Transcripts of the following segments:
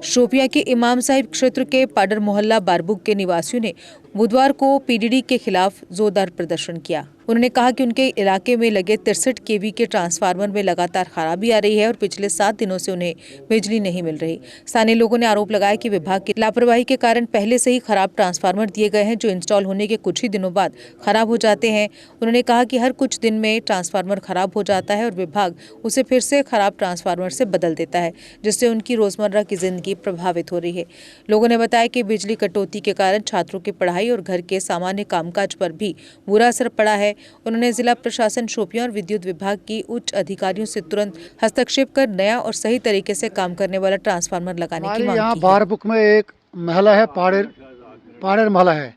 शोपियां के इमाम साहिब क्षेत्र के पाडर मोहल्ला बारबुक के निवासियों ने बुधवार को पीडीडी के खिलाफ जोरदार प्रदर्शन किया। उन्होंने कहा कि उनके इलाके में लगे 63 केवी के ट्रांसफार्मर में लगातार खराबी आ रही है और पिछले 7 दिनों से उन्हें बिजली नहीं मिल रही। स्थानीय लोगों ने आरोप लगाया कि विभाग की लापरवाही के कारण पहले से ही खराब ट्रांसफार्मर दिए गए हैं, जो इंस्टॉल होने के कुछ ही दिनों बाद खराब हो जाते हैं। उन्होंने कहा कि हर कुछ दिन में ट्रांसफार्मर खराब हो जाता है और विभाग उसे फिर से खराब ट्रांसफार्मर से बदल देता है, जिससे उनकी रोजमर्रा की जिंदगी प्रभावित हो रही है। लोगों ने बताया कि बिजली कटौती के कारण छात्रों की पढ़ाई और घर के सामान्य कामकाज पर भी बुरा असर पड़ा है। उन्होंने जिला प्रशासन शोपियां और विद्युत विभाग की उच्च अधिकारियों से तुरंत हस्तक्षेप कर नया और सही तरीके से काम करने वाला ट्रांसफार्मर लगाने की मांग की है। बारबुक में एक महला है, पाड़ेर महला है,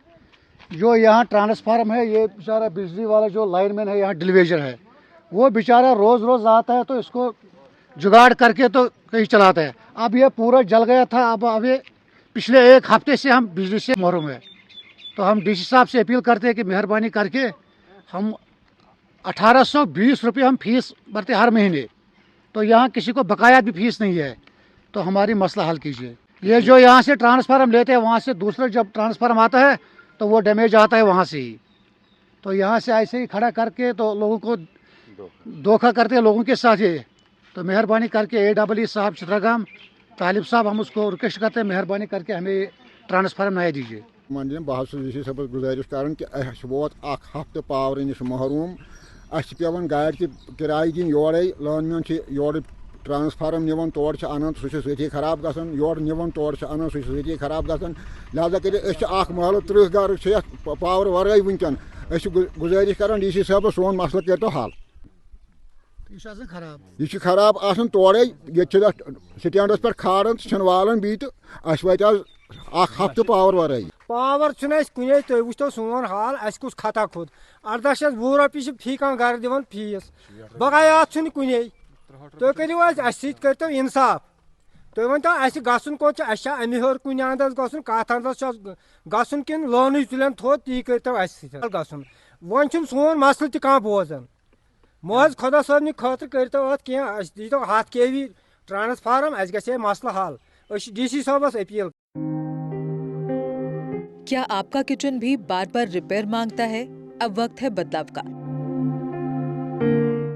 जो यहाँ ट्रांसफार्मर है, ये बेचारा बिजली वाला जो लाइनमैन है, यहाँ डिलीवेजर है, वो बेचारा रोज रोज आता है तो इसको जुगाड़ करके तो कहीं चलाता है। अब ये पूरा जल गया था। अब ये पिछले 1 हफ्ते से हम बिजली से महरूम है। तो हम डीसी साहब से अपील करते हैं कि मेहरबानी करके हम 1820 रुपये हम फीस भरते हर महीने, तो यहाँ किसी को बकाया भी फीस नहीं है, तो हमारी मसला हल कीजिए। ये जो यहाँ से ट्रांसफार्म लेते हैं, वहाँ से दूसरा जब ट्रांसफार्म आता है तो वो डैमेज आता है वहाँ से ही, तो यहाँ से ऐसे ही खड़ा करके तो लोगों को धोखा करते हैं लोगों के साथ ही। तो मेहरबानी करके AEE साहब चित्रागाम तालिब साहब, हम उसको रिक्वेस्ट करते हैं, मेहरबानी करके हमें ट्रांसफार्म नया दीजिए। बहुत गुजारिश कर वोत 1 हफ्ते पावर नश महरूम, पे गाड़ की किराए दिन योरे लानमैन योर ट्रांसफार्म निवन तौर अनान सही खराब गसान, योर निवन तौर अनान सही खराब गसान। लिहाजा कर महल 30 घर पावर वर वनकन गुजारिश कर DC साहब सोन मसल कर तो हल। यह खराब आसान तोड़े ये स्टैंडस पे खाड़न वालन बी तो वत 1 हफ्ते पावर वर पावर कुन तुम वो सोन हाल कुछ खता खुद 18 रुपये फी घर दिवान फीस, बकायात कुन। तुम करो तो इंसाफ, तुम वन तो गसन कोत अमे हर कुन अंदज गसन कत अंदज गसन कि लोन तुलन थोद ती करो गसन। वन सोन मसल तह बोजान मज खुदा सबन खतर करो कह दीतो 1 KV ट्रांसफार्म, गे मसल हल। DC साहबस अपील। क्या आपका किचन भी बार बार रिपेयर मांगता है? अब वक्त है बदलाव का।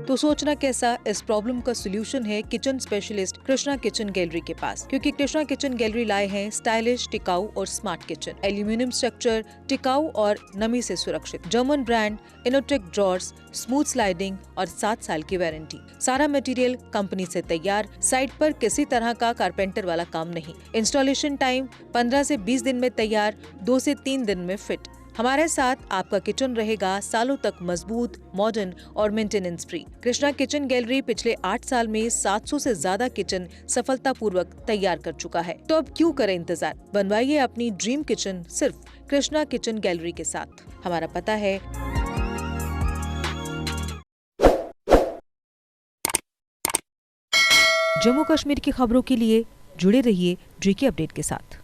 तो सोचना कैसा, इस प्रॉब्लम का सोल्यूशन है kitchen specialist Krishna kitchen gallery के पास, क्योंकि कृष्णा किचन गैलरी लाए हैं स्टाइलिश, टिकाऊ और स्मार्ट किचन। एल्यूमिनियम स्ट्रक्चर, टिकाऊ और नमी से सुरक्षित, German brand, Innotech drawers, smooth sliding और 7 साल की वारंटी। सारा मटेरियल कंपनी से तैयार, साइट पर किसी तरह का कारपेंटर वाला काम नहीं। इंस्टॉलेशन टाइम 15 से 20 दिन में तैयार, 2 से 3 दिन में फिट। हमारे साथ आपका किचन रहेगा सालों तक मजबूत, मॉडर्न और maintenance free. Krishna kitchen gallery पिछले 8 साल में 700 से ज्यादा किचन सफलतापूर्वक तैयार कर चुका है। तो अब क्यों करें इंतजार, बनवाइए अपनी ड्रीम किचन सिर्फ कृष्णा किचन गैलरी के साथ। हमारा पता है जम्मू कश्मीर की खबरों के लिए जुड़े रहिए JK अपडेट के साथ।